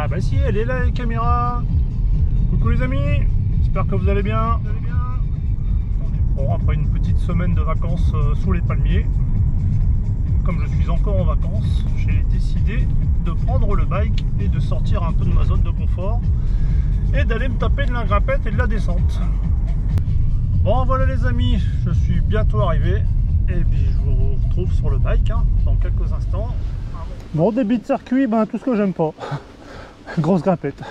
Ah bah si, elle est là, les caméras. Coucou les amis, j'espère que vous allez bien. Bon, après une petite semaine de vacances sous les palmiers, comme je suis encore en vacances, j'ai décidé de prendre le bike et de sortir un peu de ma zone de confort et d'aller me taper de la grimpette et de la descente. Bon voilà les amis, je suis bientôt arrivé et puis je vous retrouve sur le bike dans quelques instants. Bon, débit de circuit, ben tout ce que j'aime pas. Grosse grimpette.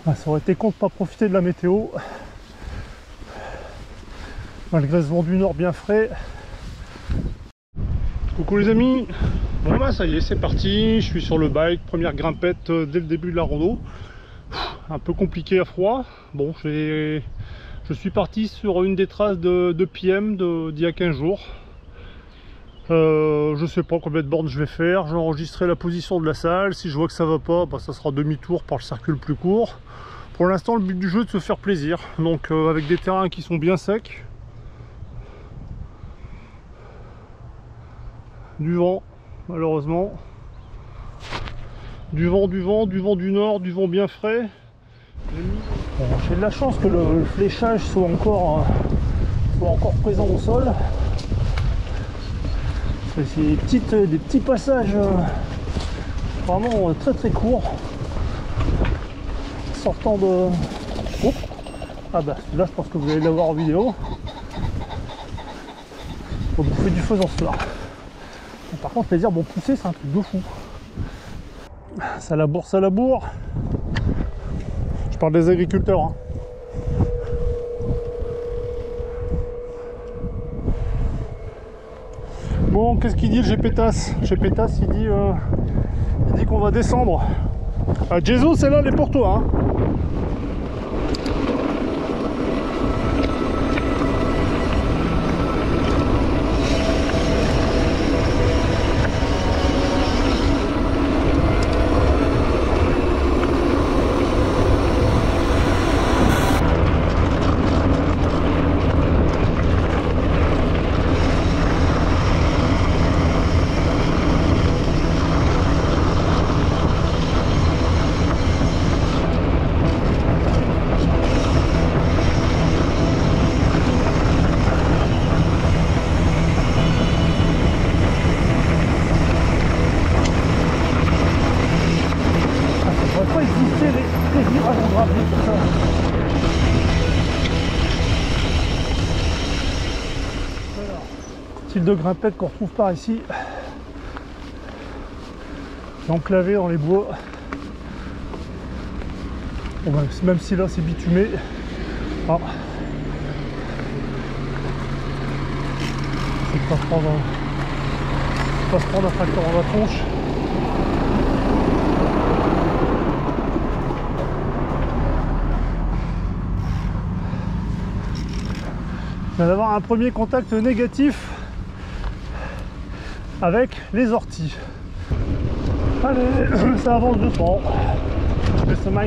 Ça aurait été con de pas profiter de la météo. Malgré ce vent du nord bien frais. Coucou les amis. Bon bah ça y est, c'est parti. Je suis sur le bike, première grimpette dès le début de la rando. Un peu compliqué à froid. Bon, je suis parti sur une des traces de PM d'il y a 15 jours. Je sais pas combien de bornes je vais faire. J'ai enregistré la position de la salle. Si je vois que ça va pas, bah, ça sera demi-tour par le circuit le plus court. Pour l'instant, le but du jeu est de se faire plaisir. Donc avec des terrains qui sont bien secs. Du vent, malheureusement. Du vent du nord, du vent bien frais. Bon, j'ai de la chance que le fléchage soit encore présent au sol. C'est des petits passages vraiment très courts. Sortant de... Oh. Ah bah là je pense que vous allez l'avoir en vidéo. Faut bouffer du feu dans ce soir. Par contre les herbes ont poussé, c'est un truc de fou. Ça laboure, ça laboure. Je parle des agriculteurs. Bon, qu'est-ce qu'il dit le GPTAS? GPTAS il dit qu'on va descendre. Ah, Jesus, c'est là, elle est pour toi. Style de grimpette qu'on retrouve par ici, enclavé dans les bois. Bon, même si là c'est bitumé. Ah. C'est pas se prendre un tracteur dans la tronche. On vient d'avoir un premier contact négatif avec les orties. Allez, ça avance doucement. Doucement.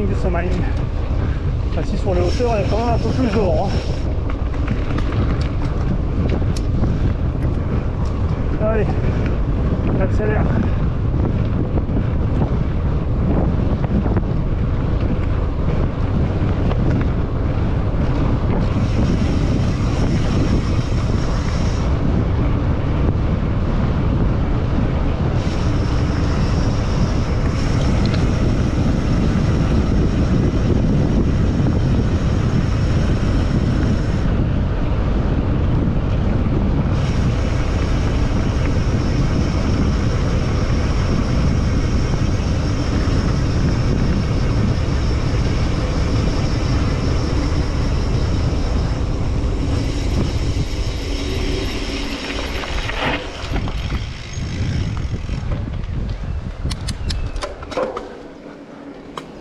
Assis sur les hauteurs, il y a quand même un peu plus de vent. Allez, accélère.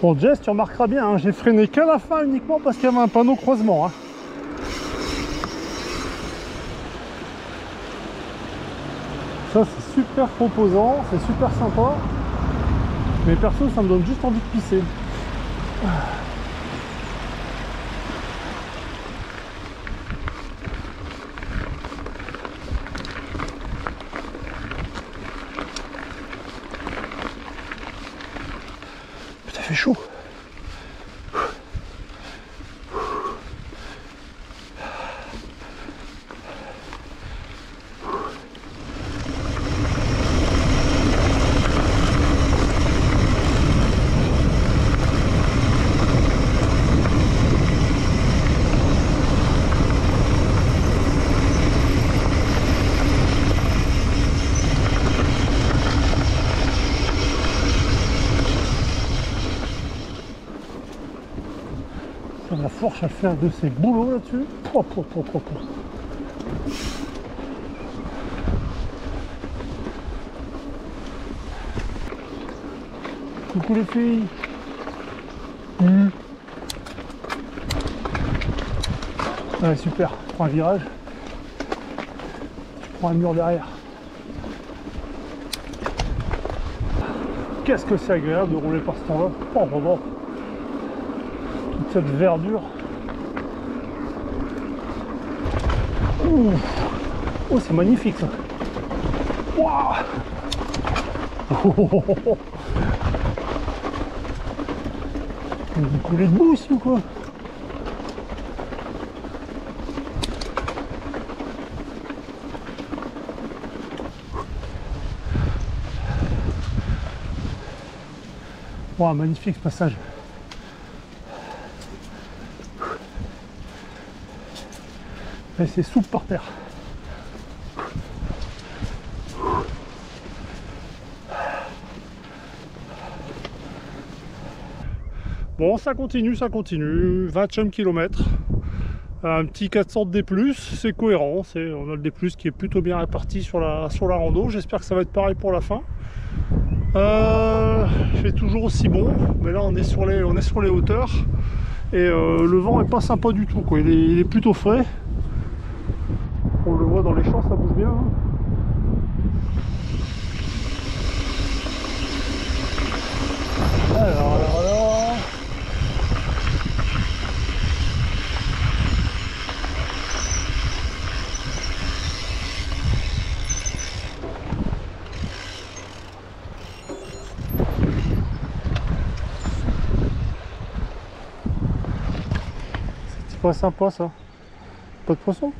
Bon Jess, tu remarqueras bien, j'ai freiné qu'à la fin uniquement parce qu'il y avait un panneau croisement. Ça c'est super proposant, c'est super sympa. Mais perso ça me donne juste envie de pisser. fait chaud. La force à faire de ces boulots là-dessus. Coucou les filles. Ouais, super, tu prends un virage, tu prends un mur derrière. Qu'est-ce que c'est agréable de rouler par ce temps-là. Toute cette verdure. Oh, c'est magnifique ça. Waouh. Vous coulez debout ici ou quoi? Waouh, magnifique ce passage. Et c'est souple par terre. Bon, ça continue. 20e kilomètre. Un petit 400 de D+, c'est cohérent. On a le D+, qui est plutôt bien réparti sur la rando. J'espère que ça va être pareil pour la fin. Il fait toujours aussi bon, mais là on est sur les hauteurs. Et le vent est pas sympa du tout, quoi. Il est plutôt frais. On le voit dans les champs, ça bouge bien. Hein. Alors. C'est pas sympa ça. Pas de poisson.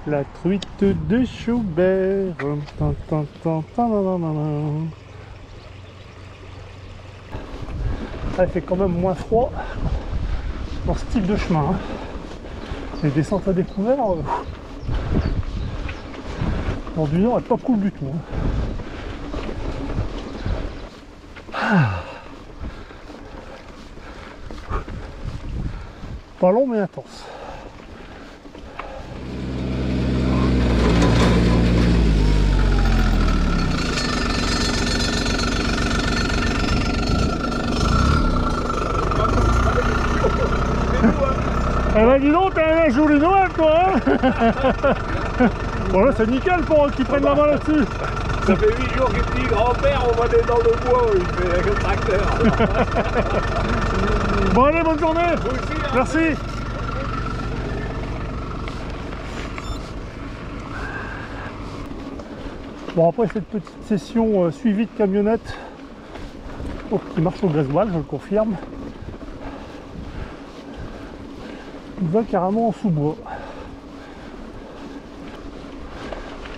La truite de Schubert. Ah, il fait quand même moins froid dans ce type de chemin. Hein. Les descentes à découvert, dans du nord, elle n'est pas cool du tout. Hein. Pas long mais intense. Eh ben dis donc, t'as un joli Noël toi hein. Bon là c'est nickel pour qu'ils prennent la main là-dessus. Ça fait 8 jours qu'il dit grand-père, on va aller dans le bois, il fait avec le tracteur. Bon allez, bonne journée. Vous aussi, hein. Merci. Bon après cette petite session suivie de camionnette qui marche au gasoil, je le confirme. Il va carrément en sous-bois.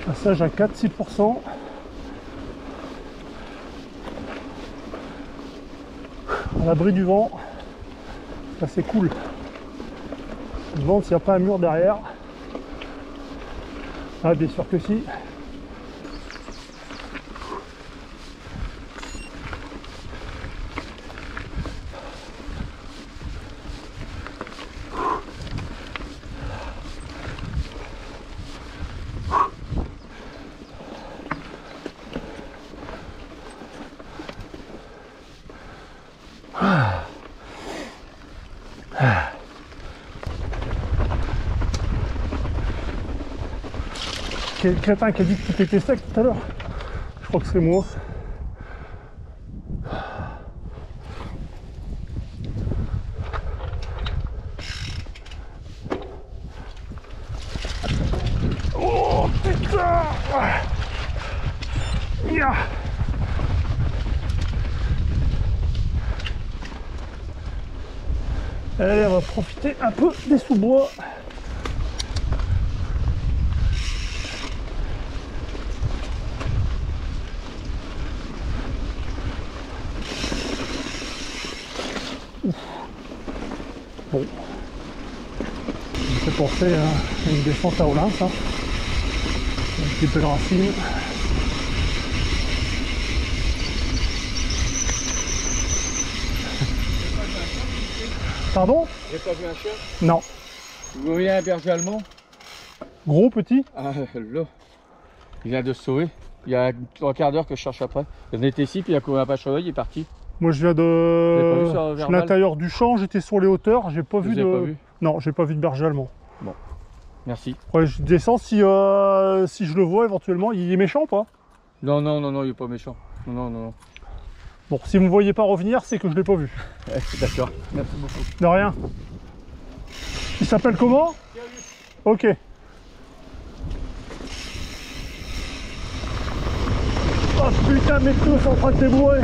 Passage à 4-6%. À l'abri du vent. Ça c'est cool. Je me demande s'il n'y a pas un mur derrière. Ah bien sûr que si. Quel crétin qui a dit que tout était sec tout à l'heure? Je crois que c'est moi. Oh putain! Allez, on va profiter un peu des sous-bois. Bon, ça fait penser à une descente à Olin, ça. Un petit peu de racine. Pardon? J'ai pas vu un chien. Non. Vous voyez un berger allemand? Gros, petit? Ah là. Il vient de se sauver. Il y a 3/4 d'heure que je cherche après. Il était ici, puis il a couru un pas cheval, il est parti. Moi je viens de vers l'intérieur du champ, j'étais sur les hauteurs, j'ai pas vu de. Pas vu. Non, j'ai pas vu de berger allemand. Bon, merci. Ouais, je descends si je le vois éventuellement. Il est méchant ou pas? Non, non, non, non, il est pas méchant. Non, non, non, non. Bon, si vous me voyez pas revenir, c'est que je l'ai pas vu. D'accord, merci beaucoup. De rien. Il s'appelle comment? Ok. Oh putain, mes pneus sont en train de débourrer.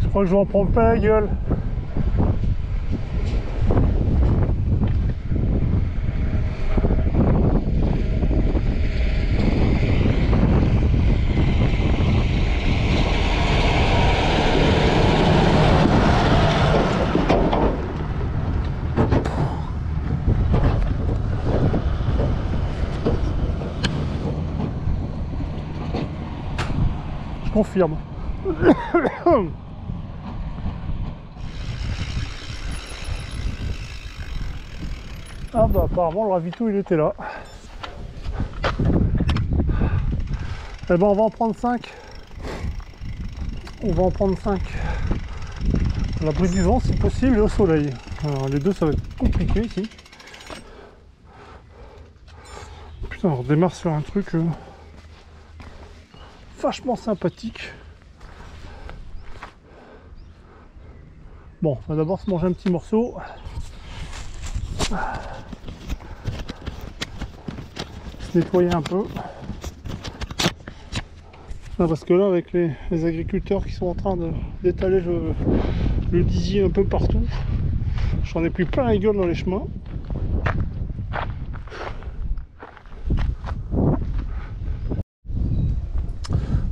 Je crois que je vais en prendre plein la gueule. Je confirme. Ah bah apparemment le ravito il était là. Eh ben on va en prendre 5. On va en prendre 5. À l'abri du vent si possible et au soleil. Alors les deux ça va être compliqué ici. Putain on redémarre sur un truc vachement sympathique. Bon, on va d'abord se manger un petit morceau. Se nettoyer un peu. Ah, parce que là, avec les agriculteurs qui sont en train d'étaler le lisier un peu partout, j'en ai pris plein la gueule dans les chemins.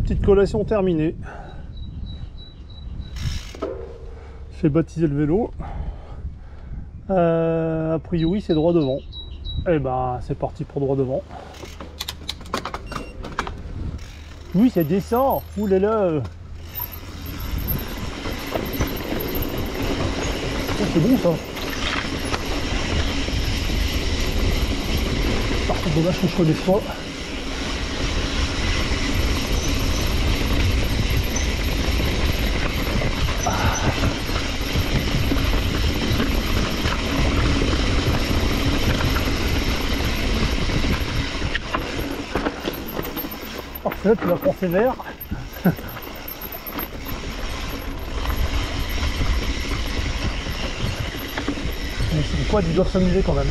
Petite collation terminée. J'ai baptisé le vélo. A priori c'est droit devant. Et ben c'est parti pour droit devant. Oui ça descend. Ouh là là. C'est bon ça. Par contre dommage que je connaisse pas. Parfait, tu vas penser vert. Mais c'est quoi, ils doivent s'amuser quand même.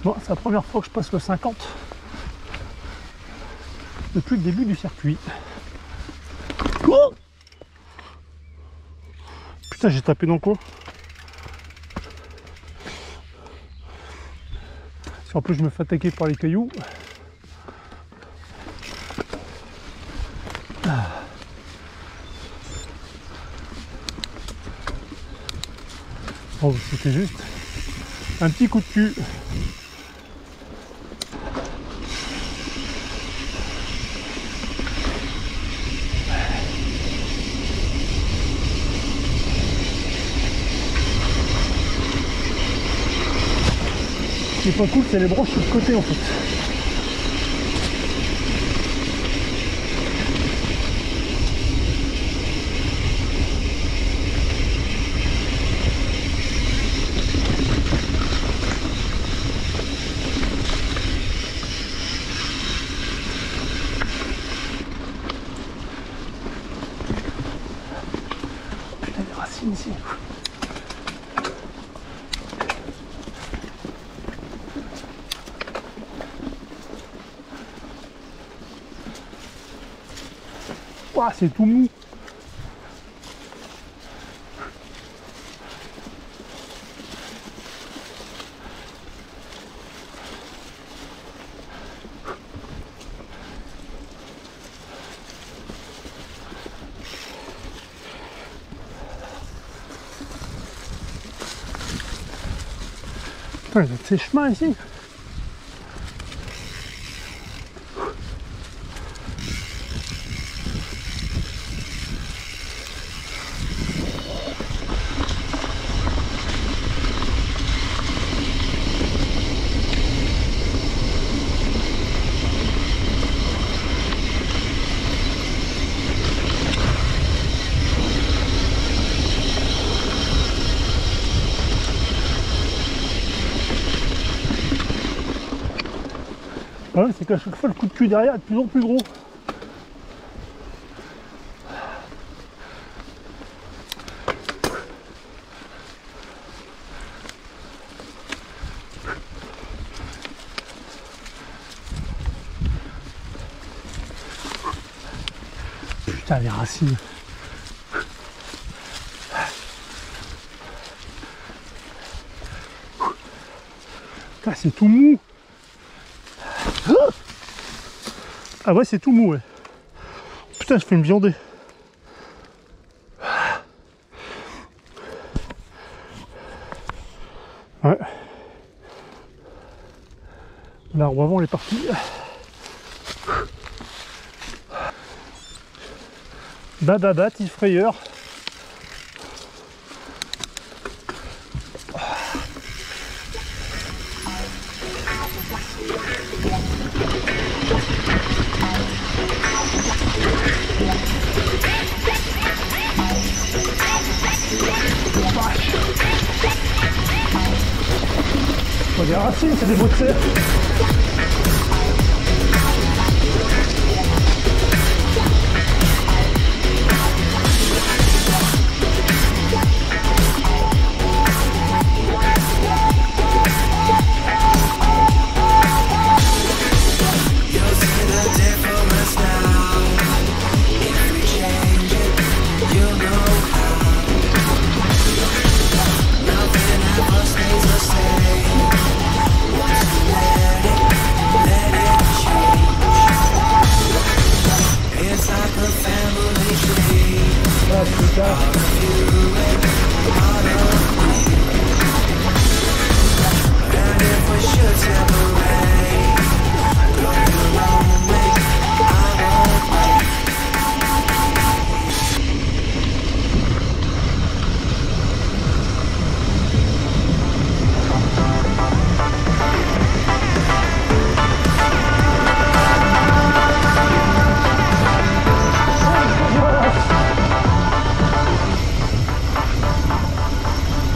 Bon, c'est la première fois que je passe le 50 depuis le début du circuit. Oh putain, j'ai tapé dans quoi? Si en plus je me fais attaquer par les cailloux. Oh, c'était juste un petit coup de cul. Ce qui est pas cool, c'est les branches sur le côté en fait. Putain, des racines ici. Ouah, c'est tout mou. Putain, il y a de ces chemins ici. Ouais, c'est qu'à chaque fois le coup de cul derrière est de plus en plus gros. Putain, les racines. Putain, c'est tout mou. Ah ouais, c'est tout mou, ouais. Putain, je fais me viander. Ouais. L'arbre avant, il est parti. Bababa, petit frayeur. Oh, des racines, c'est des bouts de serre.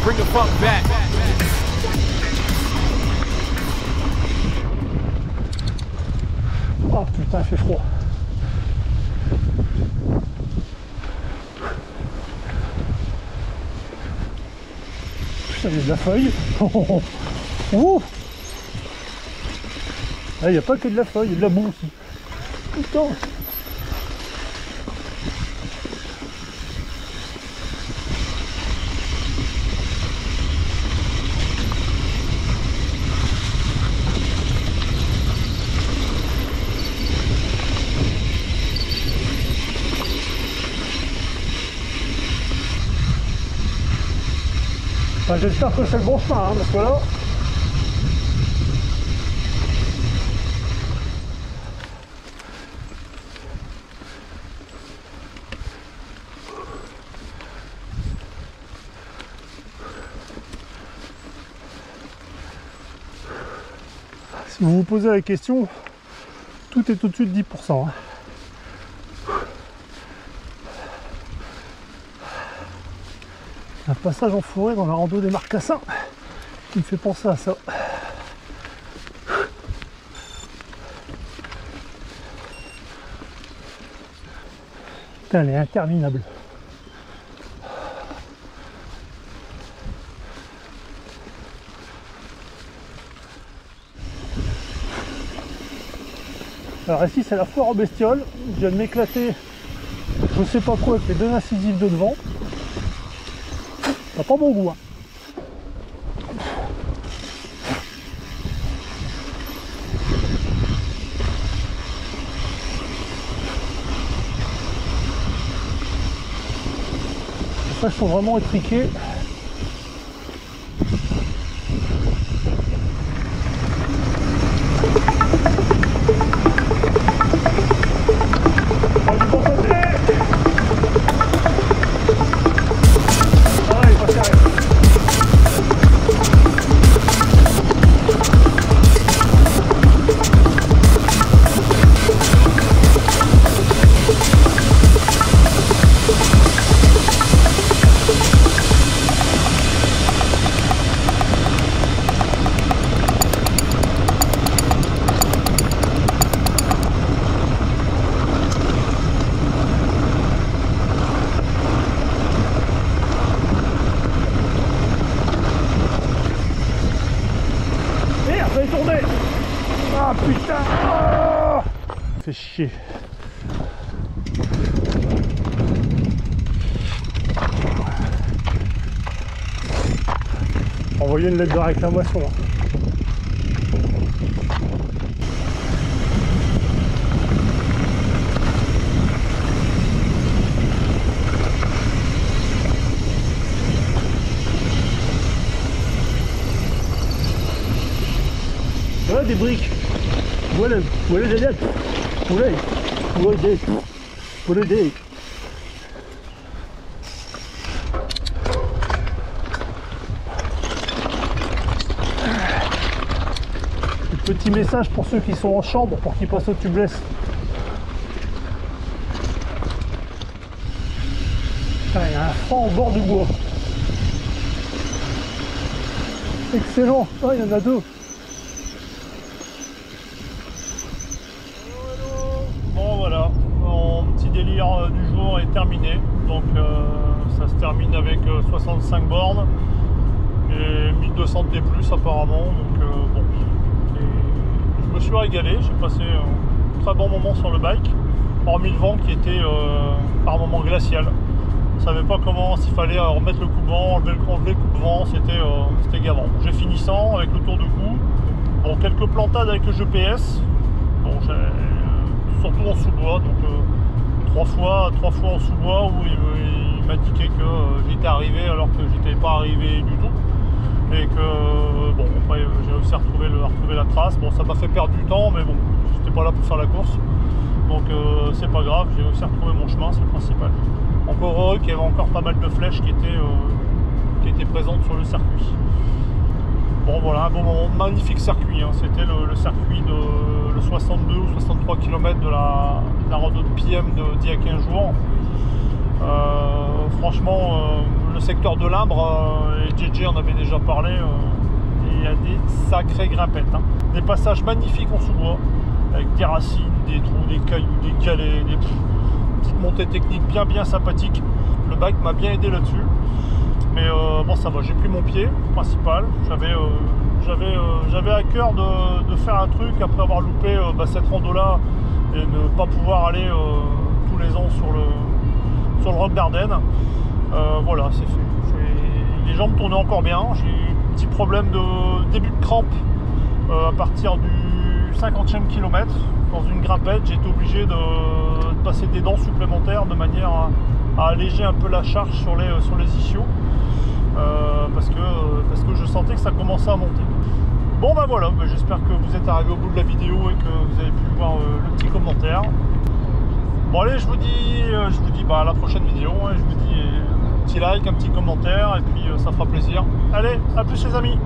Bring the funk back. Oh putain, il fait froid. Putain, il y a de la feuille. Ouh. Ah, il n'y a pas que de la feuille, il y a de la boue aussi. Putain. j'espère que c'est le bon chemin, hein, parce que là... Si vous vous posez la question, tout est au-dessus de 10%. Hein. Un passage en forêt dans la rando des Marcassins qui me fait penser à ça. Putain, elle est interminable. Alors ici c'est la foire aux bestioles. Je viens de m'éclater, je sais pas quoi, avec les deux incisives de devant. Ça n'a pas bon goût. Hein. Ça, ils sont vraiment étriqués. Ah putain, oh, fait chier. Envoyer une lettre de réclamation. Voilà des briques. Voilà des lettres. Voilà des. Petit message pour ceux qui sont en chambre pour qu'ils passent au tubeless. Il y a un franc au bord du bois. Excellent. Oh, il y en a deux. Bon voilà, mon petit délire du jour est terminé. Donc ça se termine avec 65 bornes et 1200 de D+, apparemment. Donc bon. Je me suis régalé, j'ai passé un très bon moment sur le bike, hormis le vent qui était par moments glacial. On ne savait pas comment, s'il fallait remettre le coup de vent, enlever le coup de vent, c'était gavant. J'ai fini sans avec le tour de cou. Bon, quelques plantades avec le GPS, bon, surtout en sous-bois, donc trois fois en sous-bois où il m'indiquait que j'étais arrivé alors que j'étais pas arrivé du tout. Et que bon, après j'ai réussi à retrouver la trace. Bon, ça m'a fait perdre du temps, mais bon, j'étais pas là pour faire la course, donc c'est pas grave, j'ai réussi à retrouver mon chemin, c'est le principal. Encore heureux qu'il y avait encore pas mal de flèches qui étaient présentes sur le circuit. Bon voilà, un bon moment, magnifique circuit, hein. C'était le circuit de 62 ou 63 km de la rando de PM d'il y a 15 jours. Franchement, le secteur de l'Imbre, et JJ en avait déjà parlé, il y a des sacrées grimpettes, hein. Des passages magnifiques en sous-bois, avec des racines, des trous, des cailloux, des galets, des petites montées techniques bien sympathiques. Le bike m'a bien aidé là-dessus, mais bon, ça va, j'ai pris mon pied principal. J'avais à cœur de faire un truc après avoir loupé cette rando-là et ne pas pouvoir aller tous les ans sur le Roc d'Ardennes. Voilà, c'est fait. Les jambes tournaient encore bien. J'ai eu un petit problème de début de crampe à partir du 50e kilomètre. Dans une grimpette, j'ai été obligé de passer des dents supplémentaires de manière à alléger un peu la charge sur les ischios. parce que je sentais que ça commençait à monter. Bon bah voilà, j'espère que vous êtes arrivé au bout de la vidéo et que vous avez pu voir le petit commentaire. Bon allez, je vous dis à la prochaine vidéo, hein, je vous dis un petit like, un petit commentaire et puis ça fera plaisir. Allez, à plus les amis.